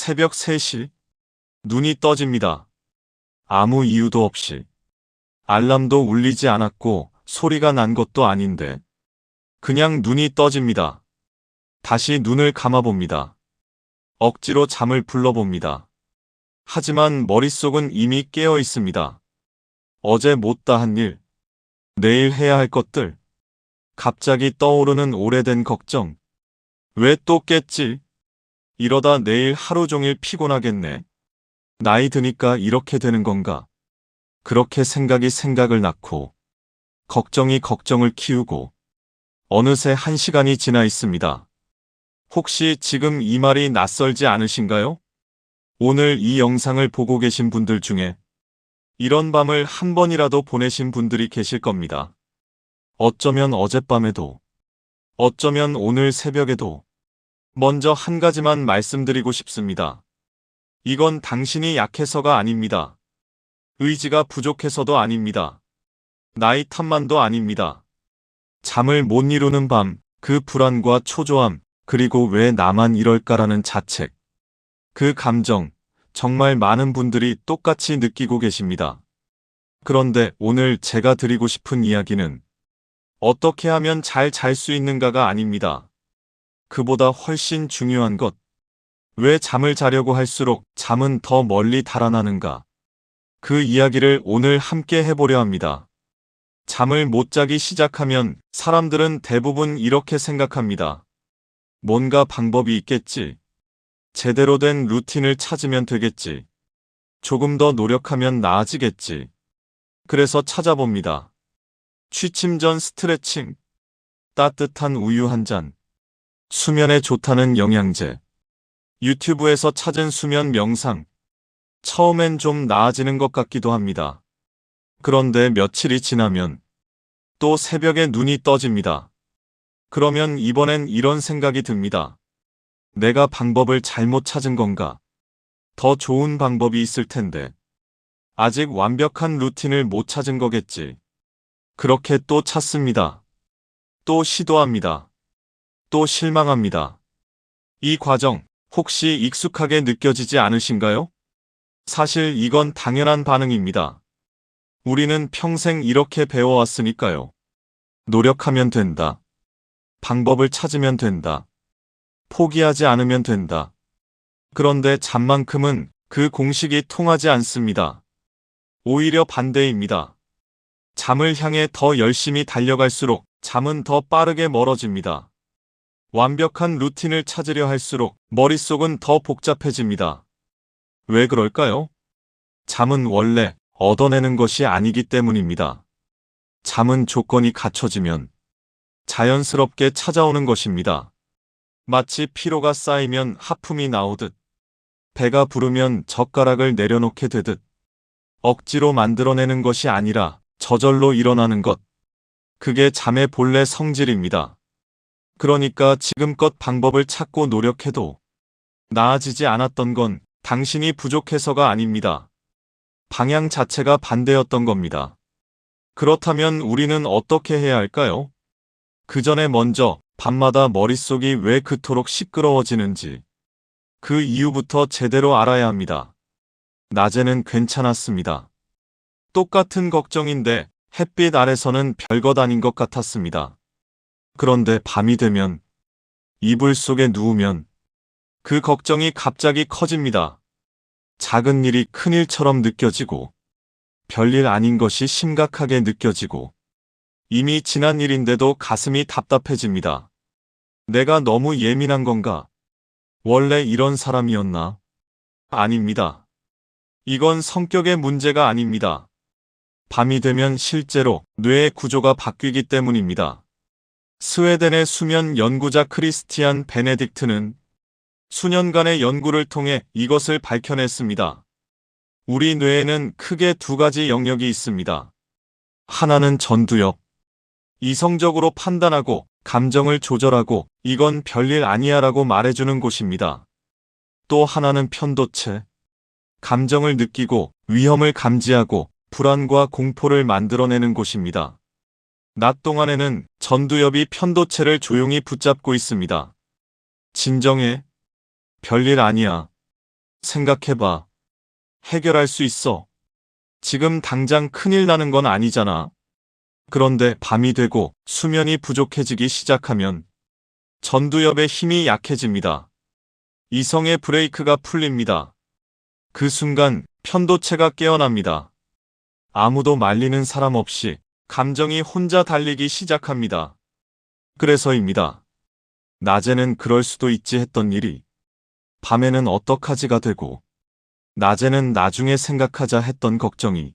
새벽 3시. 눈이 떠집니다. 아무 이유도 없이. 알람도 울리지 않았고 소리가 난 것도 아닌데. 그냥 눈이 떠집니다. 다시 눈을 감아봅니다. 억지로 잠을 불러봅니다. 하지만 머릿속은 이미 깨어 있습니다. 어제 못다 한 일, 내일 해야 할 것들, 갑자기 떠오르는 오래된 걱정. 왜 또 깼지? 이러다 내일 하루 종일 피곤하겠네. 나이 드니까 이렇게 되는 건가? 그렇게 생각이 생각을 낳고, 걱정이 걱정을 키우고, 어느새 1시간이 지나 있습니다. 혹시 지금 이 말이 낯설지 않으신가요? 오늘 이 영상을 보고 계신 분들 중에 이런 밤을 한 번이라도 보내신 분들이 계실 겁니다. 어쩌면 어젯밤에도, 어쩌면 오늘 새벽에도. 먼저 한 가지만 말씀드리고 싶습니다. 이건 당신이 약해서가 아닙니다. 의지가 부족해서도 아닙니다. 나이 탓만도 아닙니다. 잠을 못 이루는 밤, 그 불안과 초조함, 그리고 왜 나만 이럴까라는 자책. 그 감정, 정말 많은 분들이 똑같이 느끼고 계십니다. 그런데 오늘 제가 드리고 싶은 이야기는 어떻게 하면 잘 잘 수 있는가가 아닙니다. 그보다 훨씬 중요한 것. 왜 잠을 자려고 할수록 잠은 더 멀리 달아나는가? 그 이야기를 오늘 함께 해보려 합니다. 잠을 못 자기 시작하면 사람들은 대부분 이렇게 생각합니다. 뭔가 방법이 있겠지. 제대로 된 루틴을 찾으면 되겠지. 조금 더 노력하면 나아지겠지. 그래서 찾아봅니다. 취침 전 스트레칭, 따뜻한 우유 한 잔, 수면에 좋다는 영양제, 유튜브에서 찾은 수면 명상. 처음엔 좀 나아지는 것 같기도 합니다. 그런데 며칠이 지나면 또 새벽에 눈이 떠집니다. 그러면 이번엔 이런 생각이 듭니다. 내가 방법을 잘못 찾은 건가? 더 좋은 방법이 있을 텐데. 아직 완벽한 루틴을 못 찾은 거겠지. 그렇게 또 찾습니다. 또 시도합니다. 또 실망합니다. 이 과정 혹시 익숙하게 느껴지지 않으신가요? 사실 이건 당연한 반응입니다. 우리는 평생 이렇게 배워왔으니까요. 노력하면 된다. 방법을 찾으면 된다. 포기하지 않으면 된다. 그런데 잠만큼은 그 공식이 통하지 않습니다. 오히려 반대입니다. 잠을 향해 더 열심히 달려갈수록 잠은 더 빠르게 멀어집니다. 완벽한 루틴을 찾으려 할수록 머릿속은 더 복잡해집니다. 왜 그럴까요? 잠은 원래 얻어내는 것이 아니기 때문입니다. 잠은 조건이 갖춰지면 자연스럽게 찾아오는 것입니다. 마치 피로가 쌓이면 하품이 나오듯, 배가 부르면 젓가락을 내려놓게 되듯, 억지로 만들어내는 것이 아니라 저절로 일어나는 것. 그게 잠의 본래 성질입니다. 그러니까 지금껏 방법을 찾고 노력해도 나아지지 않았던 건 당신이 부족해서가 아닙니다. 방향 자체가 반대였던 겁니다. 그렇다면 우리는 어떻게 해야 할까요? 그 전에 먼저 밤마다 머릿속이 왜 그토록 시끄러워지는지, 그 이유부터 제대로 알아야 합니다. 낮에는 괜찮았습니다. 똑같은 걱정인데 햇빛 아래서는 별것 아닌 것 같았습니다. 그런데 밤이 되면, 이불 속에 누우면 그 걱정이 갑자기 커집니다. 작은 일이 큰 일처럼 느껴지고, 별일 아닌 것이 심각하게 느껴지고, 이미 지난 일인데도 가슴이 답답해집니다. 내가 너무 예민한 건가? 원래 이런 사람이었나? 아닙니다. 이건 성격의 문제가 아닙니다. 밤이 되면 실제로 뇌의 구조가 바뀌기 때문입니다. 스웨덴의 수면 연구자 크리스티안 베네딕트는 수년간의 연구를 통해 이것을 밝혀냈습니다. 우리 뇌에는 크게 두 가지 영역이 있습니다. 하나는 전두엽. 이성적으로 판단하고 감정을 조절하고 이건 별일 아니야 라고 말해주는 곳입니다. 또 하나는 편도체. 감정을 느끼고 위험을 감지하고 불안과 공포를 만들어내는 곳입니다. 낮 동안에는 전두엽이 편도체를 조용히 붙잡고 있습니다. 진정해. 별일 아니야. 생각해봐. 해결할 수 있어. 지금 당장 큰일 나는 건 아니잖아. 그런데 밤이 되고 수면이 부족해지기 시작하면 전두엽의 힘이 약해집니다. 이성의 브레이크가 풀립니다. 그 순간 편도체가 깨어납니다. 아무도 말리는 사람 없이 감정이 혼자 달리기 시작합니다. 그래서입니다. 낮에는 그럴 수도 있지 했던 일이 밤에는 어떡하지가 되고, 낮에는 나중에 생각하자 했던 걱정이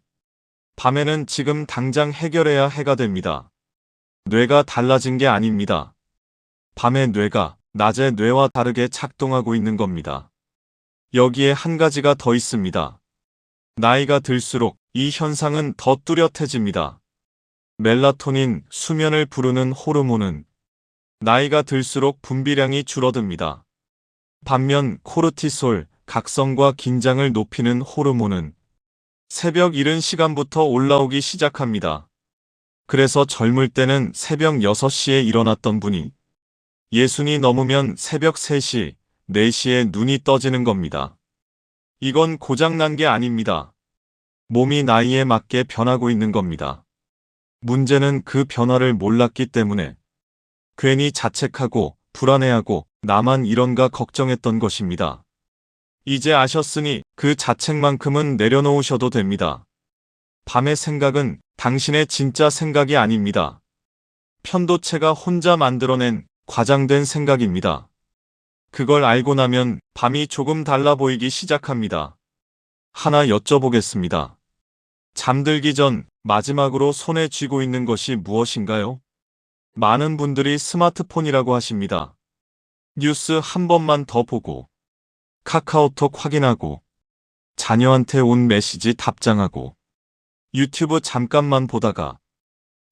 밤에는 지금 당장 해결해야 해가 됩니다. 뇌가 달라진 게 아닙니다. 밤의 뇌가 낮의 뇌와 다르게 작동하고 있는 겁니다. 여기에 한 가지가 더 있습니다. 나이가 들수록 이 현상은 더 뚜렷해집니다. 멜라토닌, 수면을 부르는 호르몬은 나이가 들수록 분비량이 줄어듭니다. 반면 코르티솔, 각성과 긴장을 높이는 호르몬은 새벽 이른 시간부터 올라오기 시작합니다. 그래서 젊을 때는 새벽 6시에 일어났던 분이 60이 넘으면 새벽 3시, 4시에 눈이 떠지는 겁니다. 이건 고장난 게 아닙니다. 몸이 나이에 맞게 변하고 있는 겁니다. 문제는 그 변화를 몰랐기 때문에 괜히 자책하고 불안해하고 나만 이런가 걱정했던 것입니다. 이제 아셨으니 그 자책만큼은 내려놓으셔도 됩니다. 밤의 생각은 당신의 진짜 생각이 아닙니다. 편도체가 혼자 만들어낸 과장된 생각입니다. 그걸 알고 나면 밤이 조금 달라 보이기 시작합니다. 하나 여쭤보겠습니다. 잠들기 전 마지막으로 손에 쥐고 있는 것이 무엇인가요? 많은 분들이 스마트폰이라고 하십니다. 뉴스 한 번만 더 보고, 카카오톡 확인하고, 자녀한테 온 메시지 답장하고, 유튜브 잠깐만 보다가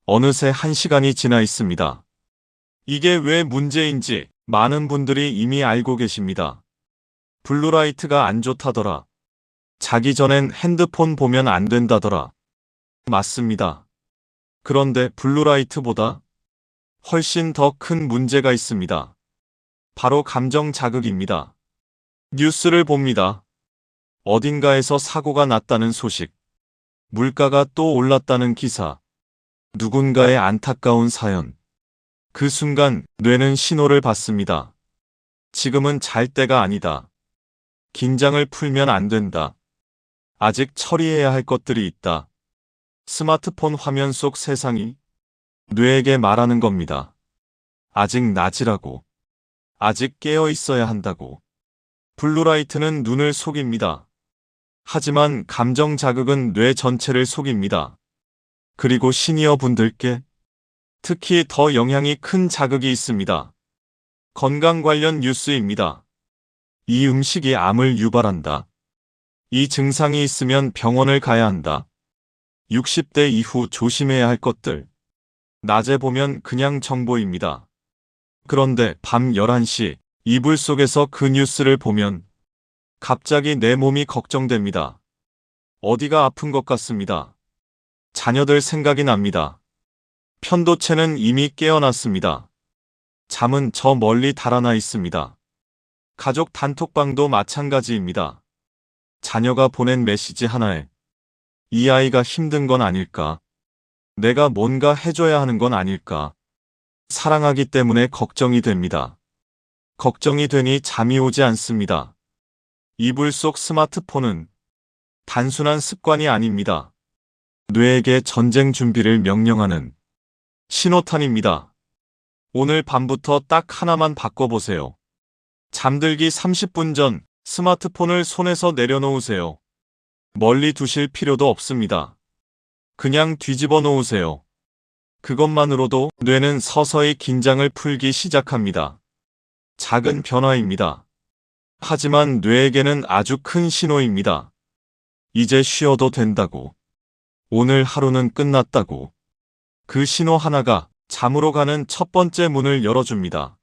어느새 1시간이 지나 있습니다. 이게 왜 문제인지 많은 분들이 이미 알고 계십니다. 블루라이트가 안 좋다더라. 자기 전엔 핸드폰 보면 안 된다더라. 맞습니다. 그런데 블루라이트보다 훨씬 더 큰 문제가 있습니다. 바로 감정 자극입니다. 뉴스를 봅니다. 어딘가에서 사고가 났다는 소식, 물가가 또 올랐다는 기사, 누군가의 안타까운 사연. 그 순간 뇌는 신호를 받습니다. 지금은 잘 때가 아니다. 긴장을 풀면 안 된다. 아직 처리해야 할 것들이 있다. 스마트폰 화면 속 세상이 뇌에게 말하는 겁니다. 아직 낮이라고. 아직 깨어 있어야 한다고. 블루라이트는 눈을 속입니다. 하지만 감정 자극은 뇌 전체를 속입니다. 그리고 시니어 분들께 특히 더 영향이 큰 자극이 있습니다. 건강 관련 뉴스입니다. 이 음식이 암을 유발한다. 이 증상이 있으면 병원을 가야 한다. 60대 이후 조심해야 할 것들. 낮에 보면 그냥 정보입니다. 그런데 밤 11시 이불 속에서 그 뉴스를 보면 갑자기 내 몸이 걱정됩니다. 어디가 아픈 것 같습니다. 자녀들 생각이 납니다. 편도체는 이미 깨어났습니다. 잠은 저 멀리 달아나 있습니다. 가족 단톡방도 마찬가지입니다. 자녀가 보낸 메시지 하나에 이 아이가 힘든 건 아닐까? 내가 뭔가 해줘야 하는 건 아닐까? 사랑하기 때문에 걱정이 됩니다. 걱정이 되니 잠이 오지 않습니다. 이불 속 스마트폰은 단순한 습관이 아닙니다. 뇌에게 전쟁 준비를 명령하는 신호탄입니다. 오늘 밤부터 딱 하나만 바꿔보세요. 잠들기 30분 전 스마트폰을 손에서 내려놓으세요. 멀리 두실 필요도 없습니다. 그냥 뒤집어 놓으세요. 그것만으로도 뇌는 서서히 긴장을 풀기 시작합니다. 작은 변화입니다. 하지만 뇌에게는 아주 큰 신호입니다. 이제 쉬어도 된다고. 오늘 하루는 끝났다고. 그 신호 하나가 잠으로 가는 첫 번째 문을 열어줍니다.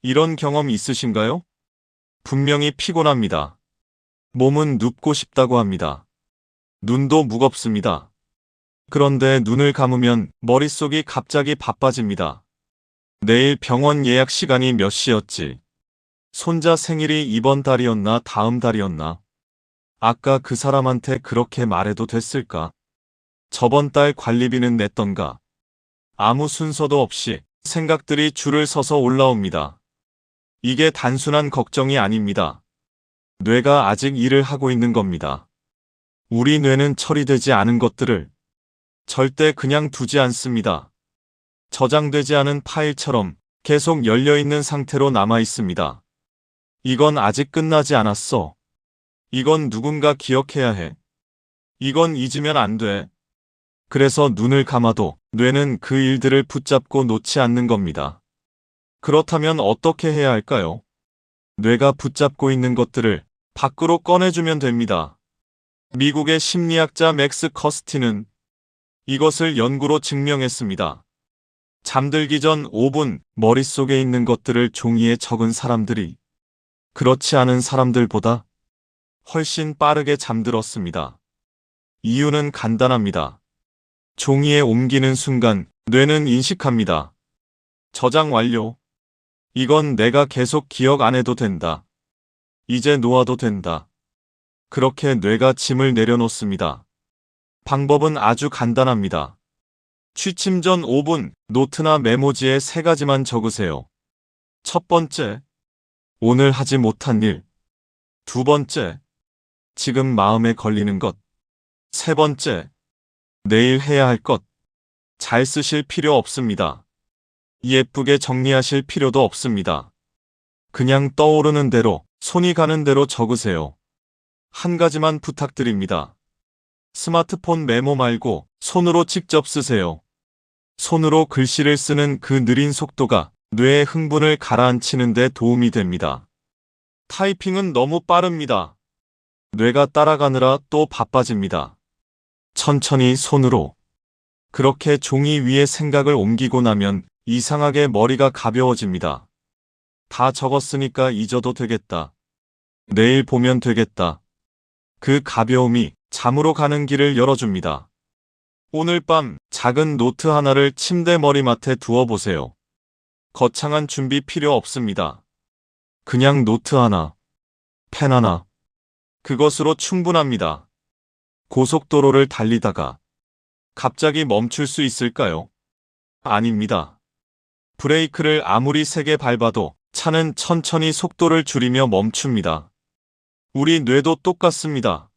이런 경험 있으신가요? 분명히 피곤합니다. 몸은 눕고 싶다고 합니다. 눈도 무겁습니다. 그런데 눈을 감으면 머릿속이 갑자기 바빠집니다. 내일 병원 예약 시간이 몇 시였지? 손자 생일이 이번 달이었나 다음 달이었나? 아까 그 사람한테 그렇게 말해도 됐을까? 저번 달 관리비는 냈던가? 아무 순서도 없이 생각들이 줄을 서서 올라옵니다. 이게 단순한 걱정이 아닙니다. 뇌가 아직 일을 하고 있는 겁니다. 우리 뇌는 처리되지 않은 것들을 절대 그냥 두지 않습니다. 저장되지 않은 파일처럼 계속 열려있는 상태로 남아 있습니다. 이건 아직 끝나지 않았어. 이건 누군가 기억해야 해. 이건 잊으면 안 돼. 그래서 눈을 감아도 뇌는 그 일들을 붙잡고 놓지 않는 겁니다. 그렇다면 어떻게 해야 할까요? 뇌가 붙잡고 있는 것들을 밖으로 꺼내주면 됩니다. 미국의 심리학자 맥스 커스티는 이것을 연구로 증명했습니다. 잠들기 전 5분 머릿속에 있는 것들을 종이에 적은 사람들이 그렇지 않은 사람들보다 훨씬 빠르게 잠들었습니다. 이유는 간단합니다. 종이에 옮기는 순간 뇌는 인식합니다. 저장 완료. 이건 내가 계속 기억 안 해도 된다. 이제 놓아도 된다. 그렇게 뇌가 짐을 내려놓습니다. 방법은 아주 간단합니다. 취침 전 5분 노트나 메모지에 3가지만 적으세요. 첫 번째, 오늘 하지 못한 일. 두 번째, 지금 마음에 걸리는 것. 세 번째, 내일 해야 할 것. 잘 쓰실 필요 없습니다. 예쁘게 정리하실 필요도 없습니다. 그냥 떠오르는 대로, 손이 가는 대로 적으세요. 한 가지만 부탁드립니다. 스마트폰 메모 말고 손으로 직접 쓰세요. 손으로 글씨를 쓰는 그 느린 속도가 뇌의 흥분을 가라앉히는 데 도움이 됩니다. 타이핑은 너무 빠릅니다. 뇌가 따라가느라 또 바빠집니다. 천천히 손으로. 그렇게 종이 위에 생각을 옮기고 나면 이상하게 머리가 가벼워집니다. 다 적었으니까 잊어도 되겠다. 내일 보면 되겠다. 그 가벼움이 잠으로 가는 길을 열어줍니다. 오늘 밤 작은 노트 하나를 침대 머리맡에 두어보세요. 거창한 준비 필요 없습니다. 그냥 노트 하나, 펜 하나. 그것으로 충분합니다. 고속도로를 달리다가 갑자기 멈출 수 있을까요? 아닙니다. 브레이크를 아무리 세게 밟아도 차는 천천히 속도를 줄이며 멈춥니다. 우리 뇌도 똑같습니다.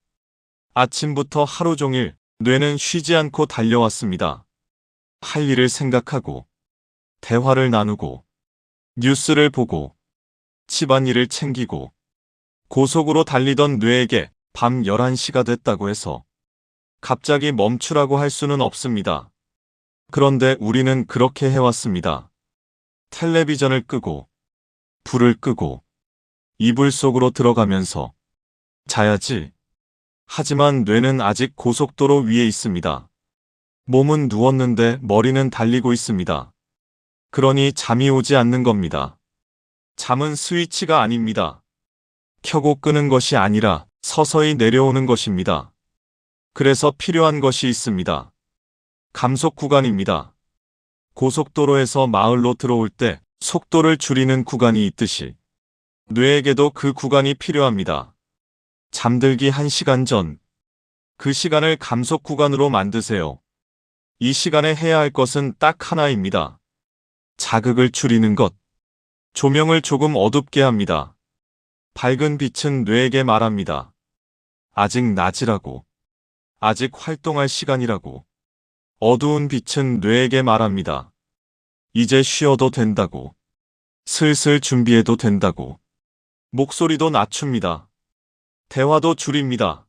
아침부터 하루 종일 뇌는 쉬지 않고 달려왔습니다. 할 일을 생각하고, 대화를 나누고, 뉴스를 보고, 집안일을 챙기고, 고속으로 달리던 뇌에게 밤 11시가 됐다고 해서 갑자기 멈추라고 할 수는 없습니다. 그런데 우리는 그렇게 해왔습니다. 텔레비전을 끄고, 불을 끄고, 이불 속으로 들어가면서 자야지. 하지만 뇌는 아직 고속도로 위에 있습니다. 몸은 누웠는데 머리는 달리고 있습니다. 그러니 잠이 오지 않는 겁니다. 잠은 스위치가 아닙니다. 켜고 끄는 것이 아니라 서서히 내려오는 것입니다. 그래서 필요한 것이 있습니다. 감속 구간입니다. 고속도로에서 마을로 들어올 때 속도를 줄이는 구간이 있듯이 뇌에게도 그 구간이 필요합니다. 잠들기 1시간 전, 그 시간을 감속 구간으로 만드세요. 이 시간에 해야 할 것은 딱 하나입니다. 자극을 줄이는 것. 조명을 조금 어둡게 합니다. 밝은 빛은 뇌에게 말합니다. 아직 낮이라고. 아직 활동할 시간이라고. 어두운 빛은 뇌에게 말합니다. 이제 쉬어도 된다고. 슬슬 준비해도 된다고. 목소리도 낮춥니다. 대화도 줄입니다.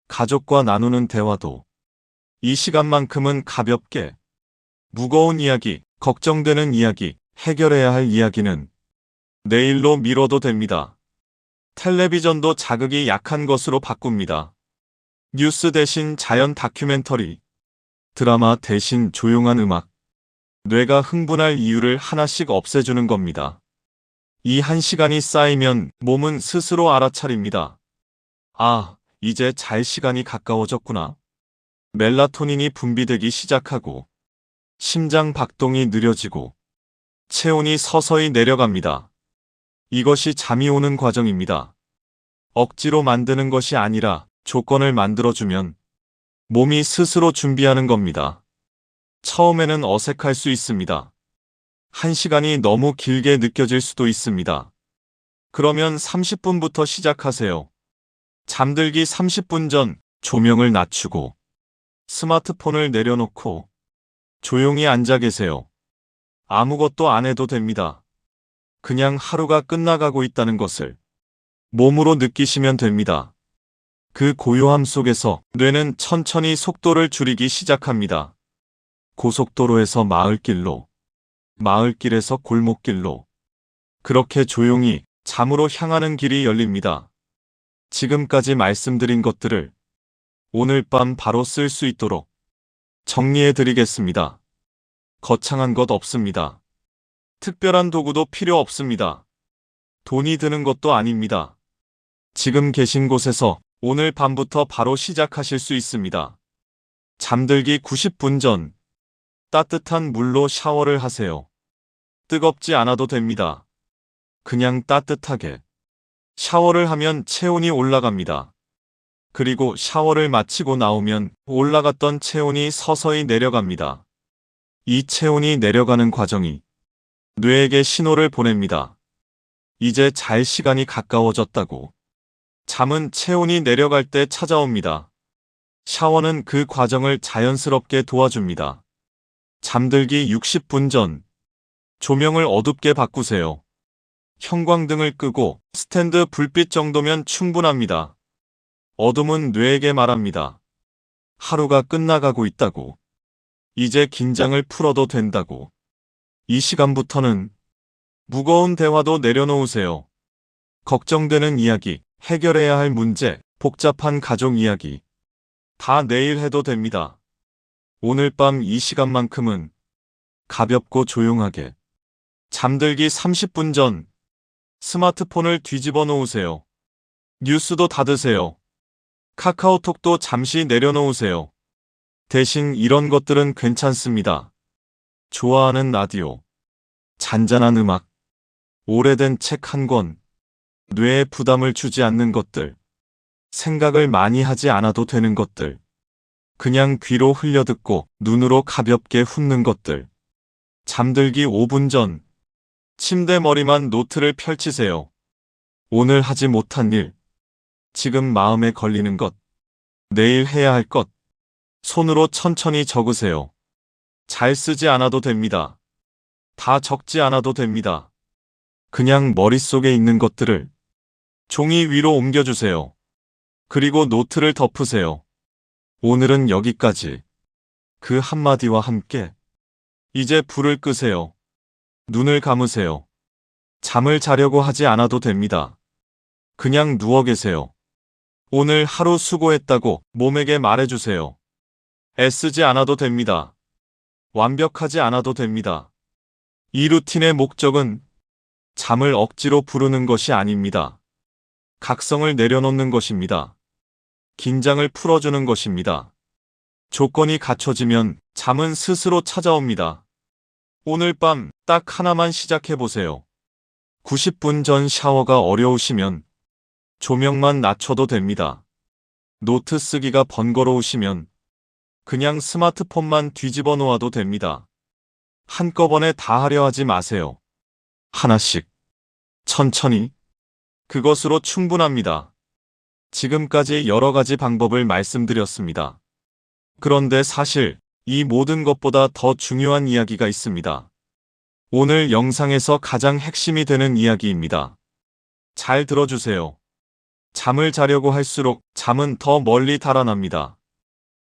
가족과 나누는 대화도. 이 시간만큼은 가볍게. 무거운 이야기, 걱정되는 이야기, 해결해야 할 이야기는 내일로 미뤄도 됩니다. 텔레비전도 자극이 약한 것으로 바꿉니다. 뉴스 대신 자연 다큐멘터리, 드라마 대신 조용한 음악. 뇌가 흥분할 이유를 하나씩 없애주는 겁니다. 이 1시간이 쌓이면 몸은 스스로 알아차립니다. 아, 이제 잘 시간이 가까워졌구나. 멜라토닌이 분비되기 시작하고, 심장 박동이 느려지고, 체온이 서서히 내려갑니다. 이것이 잠이 오는 과정입니다. 억지로 만드는 것이 아니라 조건을 만들어주면 몸이 스스로 준비하는 겁니다. 처음에는 어색할 수 있습니다. 1시간이 너무 길게 느껴질 수도 있습니다. 그러면 30분부터 시작하세요. 잠들기 30분 전 조명을 낮추고 스마트폰을 내려놓고 조용히 앉아 계세요. 아무것도 안 해도 됩니다. 그냥 하루가 끝나가고 있다는 것을 몸으로 느끼시면 됩니다. 그 고요함 속에서 뇌는 천천히 속도를 줄이기 시작합니다. 고속도로에서 마을길로, 마을길에서 골목길로, 그렇게 조용히 잠으로 향하는 길이 열립니다. 지금까지 말씀드린 것들을 오늘 밤 바로 쓸 수 있도록 정리해 드리겠습니다. 거창한 것 없습니다. 특별한 도구도 필요 없습니다. 돈이 드는 것도 아닙니다. 지금 계신 곳에서 오늘 밤부터 바로 시작하실 수 있습니다. 잠들기 90분 전 따뜻한 물로 샤워를 하세요. 뜨겁지 않아도 됩니다. 그냥 따뜻하게. 샤워를 하면 체온이 올라갑니다. 그리고 샤워를 마치고 나오면 올라갔던 체온이 서서히 내려갑니다. 이 체온이 내려가는 과정이 뇌에게 신호를 보냅니다. 이제 잘 시간이 가까워졌다고. 잠은 체온이 내려갈 때 찾아옵니다. 샤워는 그 과정을 자연스럽게 도와줍니다. 잠들기 60분 전 조명을 어둡게 바꾸세요. 형광등을 끄고 스탠드 불빛 정도면 충분합니다. 어둠은 뇌에게 말합니다. 하루가 끝나가고 있다고. 이제 긴장을 풀어도 된다고. 이 시간부터는 무거운 대화도 내려놓으세요. 걱정되는 이야기, 해결해야 할 문제, 복잡한 가족 이야기. 다 내일 해도 됩니다. 오늘 밤 이 시간만큼은 가볍고 조용하게. 잠들기 30분 전 스마트폰을 뒤집어 놓으세요. 뉴스도 닫으세요. 카카오톡도 잠시 내려놓으세요. 대신 이런 것들은 괜찮습니다. 좋아하는 라디오, 잔잔한 음악, 오래된 책 한 권, 뇌에 부담을 주지 않는 것들, 생각을 많이 하지 않아도 되는 것들, 그냥 귀로 흘려듣고 눈으로 가볍게 훑는 것들. 잠들기 5분 전 침대 머리만 노트를 펼치세요. 오늘 하지 못한 일, 지금 마음에 걸리는 것, 내일 해야 할 것, 손으로 천천히 적으세요. 잘 쓰지 않아도 됩니다. 다 적지 않아도 됩니다. 그냥 머릿속에 있는 것들을 종이 위로 옮겨주세요. 그리고 노트를 덮으세요. 오늘은 여기까지. 그 한마디와 함께 이제 불을 끄세요. 눈을 감으세요. 잠을 자려고 하지 않아도 됩니다. 그냥 누워 계세요. 오늘 하루 수고했다고 몸에게 말해주세요. 애쓰지 않아도 됩니다. 완벽하지 않아도 됩니다. 이 루틴의 목적은 잠을 억지로 부르는 것이 아닙니다. 각성을 내려놓는 것입니다. 긴장을 풀어주는 것입니다. 조건이 갖춰지면 잠은 스스로 찾아옵니다. 오늘 밤 딱 하나만 시작해보세요. 90분 전 샤워가 어려우시면 조명만 낮춰도 됩니다. 노트 쓰기가 번거로우시면 그냥 스마트폰만 뒤집어 놓아도 됩니다. 한꺼번에 다 하려 하지 마세요. 하나씩, 천천히. 그것으로 충분합니다. 지금까지 여러 가지 방법을 말씀드렸습니다. 그런데 사실 이 모든 것보다 더 중요한 이야기가 있습니다. 오늘 영상에서 가장 핵심이 되는 이야기입니다. 잘 들어주세요. 잠을 자려고 할수록 잠은 더 멀리 달아납니다.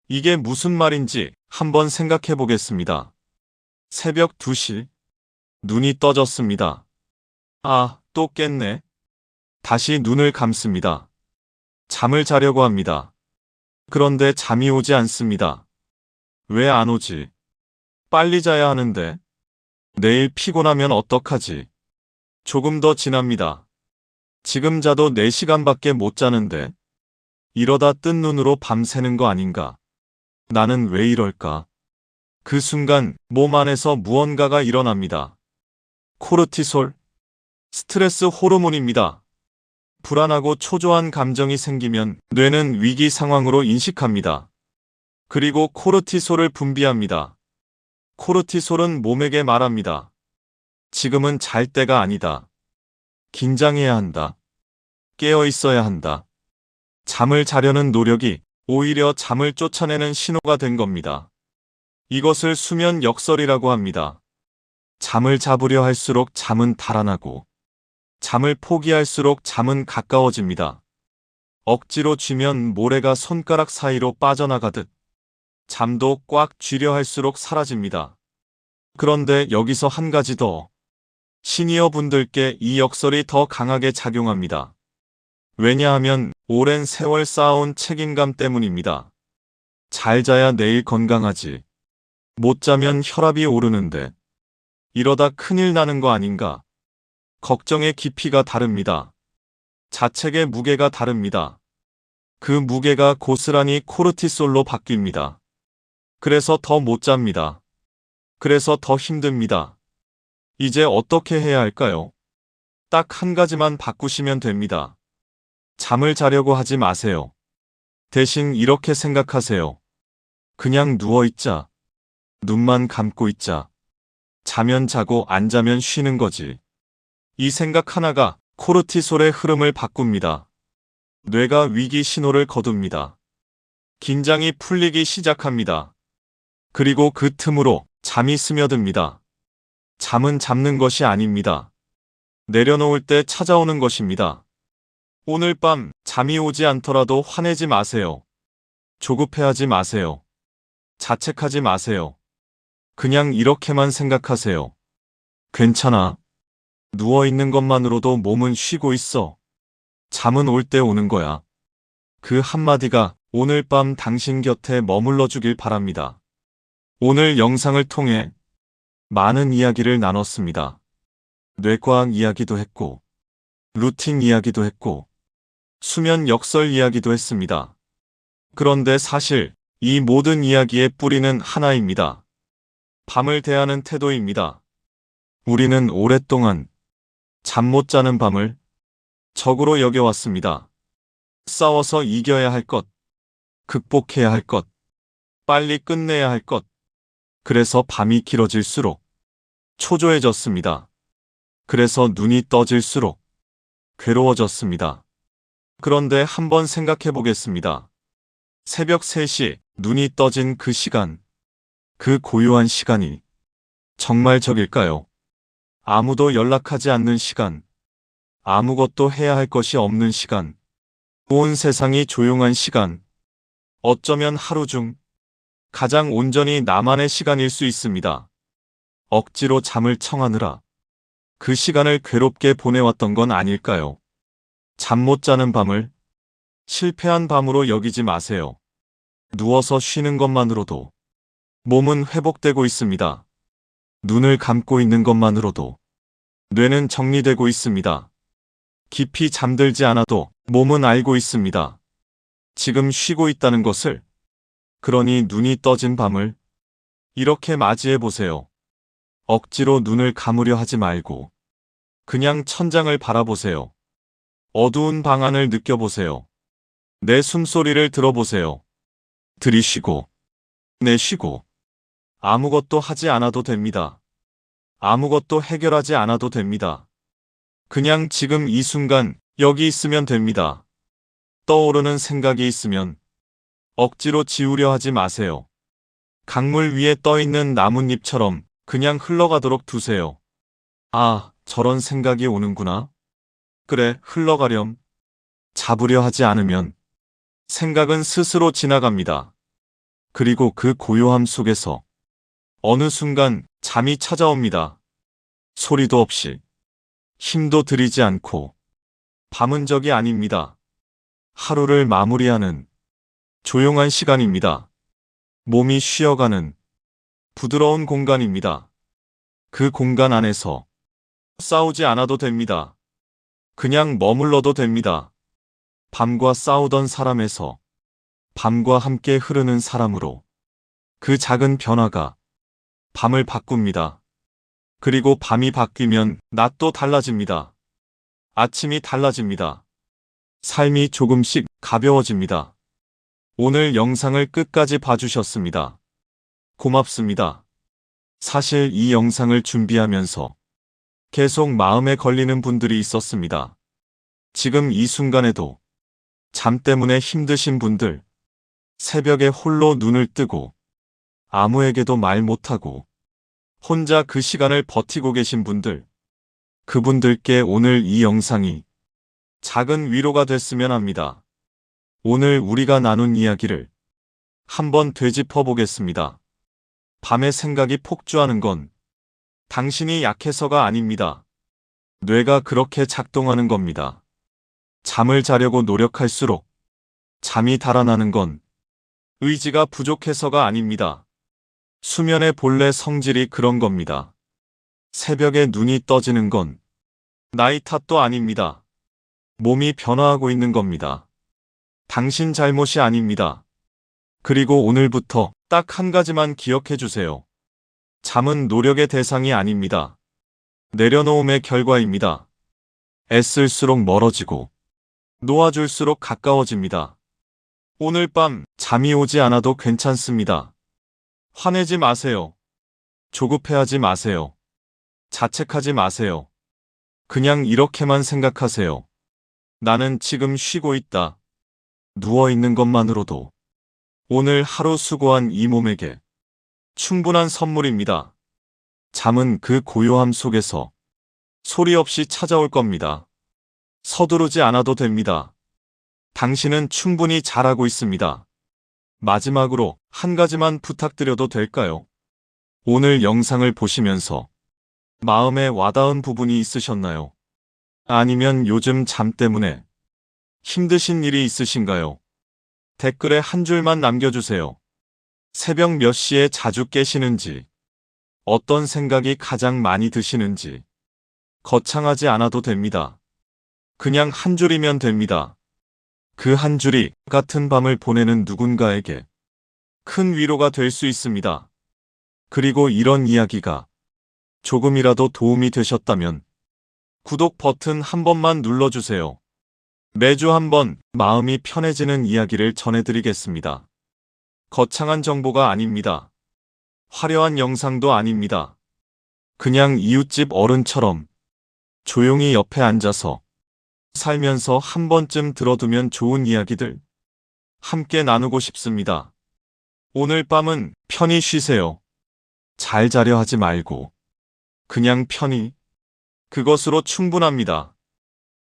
이게 무슨 말인지 한번 생각해 보겠습니다. 새벽 2시. 눈이 떠졌습니다. 아, 또 깼네. 다시 눈을 감습니다. 잠을 자려고 합니다. 그런데 잠이 오지 않습니다. 왜 안 오지? 빨리 자야 하는데. 내일 피곤하면 어떡하지? 조금 더 지납니다. 지금 자도 4시간밖에 못 자는데. 이러다 뜬 눈으로 밤새는 거 아닌가? 나는 왜 이럴까? 그 순간 몸 안에서 무언가가 일어납니다. 코르티솔, 스트레스 호르몬입니다. 불안하고 초조한 감정이 생기면 뇌는 위기 상황으로 인식합니다. 그리고 코르티솔을 분비합니다. 코르티솔은 몸에게 말합니다. 지금은 잘 때가 아니다. 긴장해야 한다. 깨어 있어야 한다. 잠을 자려는 노력이 오히려 잠을 쫓아내는 신호가 된 겁니다. 이것을 수면 역설이라고 합니다. 잠을 잡으려 할수록 잠은 달아나고 잠을 포기할수록 잠은 가까워집니다. 억지로 쥐면 모래가 손가락 사이로 빠져나가듯 잠도 꽉 쥐려 할수록 사라집니다. 그런데 여기서 한 가지 더. 시니어 분들께 이 역설이 더 강하게 작용합니다. 왜냐하면 오랜 세월 쌓아온 책임감 때문입니다. 잘 자야 내일 건강하지. 못 자면 혈압이 오르는데. 이러다 큰일 나는 거 아닌가. 걱정의 깊이가 다릅니다. 자책의 무게가 다릅니다. 그 무게가 고스란히 코르티솔로 바뀝니다. 그래서 더 못 잡니다. 그래서 더 힘듭니다. 이제 어떻게 해야 할까요? 딱 한 가지만 바꾸시면 됩니다. 잠을 자려고 하지 마세요. 대신 이렇게 생각하세요. 그냥 누워있자. 눈만 감고 있자. 자면 자고 안 자면 쉬는 거지. 이 생각 하나가 코르티솔의 흐름을 바꿉니다. 뇌가 위기 신호를 거둡니다. 긴장이 풀리기 시작합니다. 그리고 그 틈으로 잠이 스며듭니다. 잠은 잡는 것이 아닙니다. 내려놓을 때 찾아오는 것입니다. 오늘 밤 잠이 오지 않더라도 화내지 마세요. 조급해하지 마세요. 자책하지 마세요. 그냥 이렇게만 생각하세요. 괜찮아. 누워있는 것만으로도 몸은 쉬고 있어. 잠은 올 때 오는 거야. 그 한마디가 오늘 밤 당신 곁에 머물러 주길 바랍니다. 오늘 영상을 통해 많은 이야기를 나눴습니다. 뇌과학 이야기도 했고, 루틴 이야기도 했고, 수면 역설 이야기도 했습니다. 그런데 사실 이 모든 이야기의 뿌리는 하나입니다. 밤을 대하는 태도입니다. 우리는 오랫동안 잠 못 자는 밤을 적으로 여겨왔습니다. 싸워서 이겨야 할 것, 극복해야 할 것, 빨리 끝내야 할 것. 그래서 밤이 길어질수록 초조해졌습니다. 그래서 눈이 떠질수록 괴로워졌습니다. 그런데 한번 생각해 보겠습니다. 새벽 3시 눈이 떠진 그 시간, 그 고요한 시간이 정말 적일까요? 아무도 연락하지 않는 시간, 아무것도 해야 할 것이 없는 시간, 온 세상이 조용한 시간, 어쩌면 하루 중 가장 온전히 나만의 시간일 수 있습니다. 억지로 잠을 청하느라 그 시간을 괴롭게 보내왔던 건 아닐까요? 잠 못 자는 밤을 실패한 밤으로 여기지 마세요. 누워서 쉬는 것만으로도 몸은 회복되고 있습니다. 눈을 감고 있는 것만으로도 뇌는 정리되고 있습니다. 깊이 잠들지 않아도 몸은 알고 있습니다. 지금 쉬고 있다는 것을. 그러니 눈이 떠진 밤을 이렇게 맞이해 보세요. 억지로 눈을 감으려 하지 말고 그냥 천장을 바라보세요. 어두운 방 안을 느껴보세요. 내 숨소리를 들어보세요. 들이쉬고 내쉬고 아무것도 하지 않아도 됩니다. 아무것도 해결하지 않아도 됩니다. 그냥 지금 이 순간 여기 있으면 됩니다. 떠오르는 생각이 있으면 억지로 지우려 하지 마세요. 강물 위에 떠있는 나뭇잎처럼 그냥 흘러가도록 두세요. 아, 저런 생각이 오는구나. 그래, 흘러가렴. 잡으려 하지 않으면 생각은 스스로 지나갑니다. 그리고 그 고요함 속에서 어느 순간 잠이 찾아옵니다. 소리도 없이, 힘도 들이지 않고. 밤은 적이 아닙니다. 하루를 마무리하는 조용한 시간입니다. 몸이 쉬어가는 부드러운 공간입니다. 그 공간 안에서 싸우지 않아도 됩니다. 그냥 머물러도 됩니다. 밤과 싸우던 사람에서 밤과 함께 흐르는 사람으로 그 작은 변화가 밤을 바꿉니다. 그리고 밤이 바뀌면 낮도 달라집니다. 아침이 달라집니다. 삶이 조금씩 가벼워집니다. 오늘 영상을 끝까지 봐주셨습니다. 고맙습니다. 사실 이 영상을 준비하면서 계속 마음에 걸리는 분들이 있었습니다. 지금 이 순간에도 잠 때문에 힘드신 분들, 새벽에 홀로 눈을 뜨고 아무에게도 말 못하고 혼자 그 시간을 버티고 계신 분들, 그분들께 오늘 이 영상이 작은 위로가 됐으면 합니다. 오늘 우리가 나눈 이야기를 한번 되짚어 보겠습니다. 밤에 생각이 폭주하는 건 당신이 약해서가 아닙니다. 뇌가 그렇게 작동하는 겁니다. 잠을 자려고 노력할수록 잠이 달아나는 건 의지가 부족해서가 아닙니다. 수면의 본래 성질이 그런 겁니다. 새벽에 눈이 떠지는 건 나이 탓도 아닙니다. 몸이 변화하고 있는 겁니다. 당신 잘못이 아닙니다. 그리고 오늘부터 딱 한 가지만 기억해 주세요. 잠은 노력의 대상이 아닙니다. 내려놓음의 결과입니다. 애쓸수록 멀어지고 놓아줄수록 가까워집니다. 오늘 밤 잠이 오지 않아도 괜찮습니다. 화내지 마세요. 조급해하지 마세요. 자책하지 마세요. 그냥 이렇게만 생각하세요. 나는 지금 쉬고 있다. 누워있는 것만으로도 오늘 하루 수고한 이 몸에게 충분한 선물입니다. 잠은 그 고요함 속에서 소리 없이 찾아올 겁니다. 서두르지 않아도 됩니다. 당신은 충분히 잘하고 있습니다. 마지막으로 한 가지만 부탁드려도 될까요? 오늘 영상을 보시면서 마음에 와닿은 부분이 있으셨나요? 아니면 요즘 잠 때문에 힘드신 일이 있으신가요? 댓글에 한 줄만 남겨주세요. 새벽 몇 시에 자주 깨시는지, 어떤 생각이 가장 많이 드시는지, 거창하지 않아도 됩니다. 그냥 한 줄이면 됩니다. 그 한 줄이 같은 밤을 보내는 누군가에게 큰 위로가 될 수 있습니다. 그리고 이런 이야기가 조금이라도 도움이 되셨다면 구독 버튼 한 번만 눌러주세요. 매주 한 번 마음이 편해지는 이야기를 전해드리겠습니다. 거창한 정보가 아닙니다. 화려한 영상도 아닙니다. 그냥 이웃집 어른처럼 조용히 옆에 앉아서 살면서 한 번쯤 들어두면 좋은 이야기들 함께 나누고 싶습니다. 오늘 밤은 편히 쉬세요. 잘 자려 하지 말고 그냥 편히, 그것으로 충분합니다.